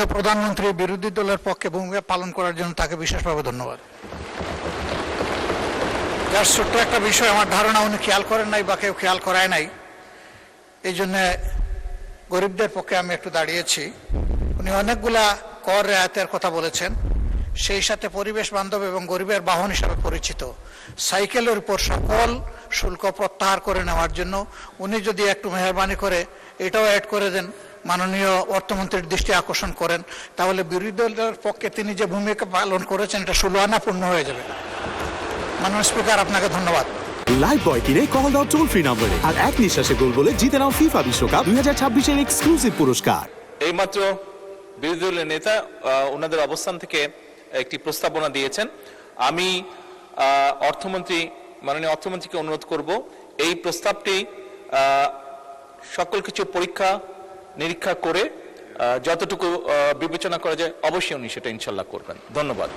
মাননীয় প্রধানমন্ত্রী বিরোধী দলের পক্ষে ভূমিকা পালন করার জন্য তাকে বিশেষভাবে ধন্যবাদ। যার ছোট্ট একটা বিষয় আমার ধারণা উনি খেয়াল করেন নাই বা কেউ খেয়াল করায় নাই, এই জন্য গরিবদের পক্ষে আমি একটু দাঁড়িয়েছি। উনি অনেকগুলা কর রেয়াতের কথা বলেছেন, সেই সাথে পরিবেশ বান্ধব এবং গরিবের বাহন হিসাবে পরিচিত সাইকেলের উপর সকল শুল্ক প্রত্যাহার করে নেওয়ার জন্য উনি যদি একটু মেহরবানি করে এটাও অ্যাড করে দেন, মাননীয় অর্থমন্ত্রীর দৃষ্টি আকর্ষণ করেন, তাহলে বিরোধী দলের পক্ষে তিনি যে ভূমিকা পালন করেছেন এটা 16 আনা পূর্ণ হয়ে যাবে। মাননীয় স্পিকার, আপনাকে ধন্যবাদ। লাইভ বয় কিনে কল দাও টোল ফ্রি নম্বরে আর এক নিঃশ্বাসে গোল বলে জিতে নাও ফিফা বিশ্বকাপ 2026 এর এক্সক্লুসিভ পুরস্কার। এইমাত্র বিরোধী দলের নেতা ওনাদের অবস্থান থেকে একটি প্রস্তাবনা দিয়েছেন। আমি মাননীয় অর্থমন্ত্রীকে অনুরোধ করব এই প্রস্তাবটি সকল কিছু পরীক্ষা নিরীক্ষা করে যতটুকু বিবেচনা করা যায় অবশ্যই উনি সেটা ইনশাল্লাহ করবেন। ধন্যবাদ।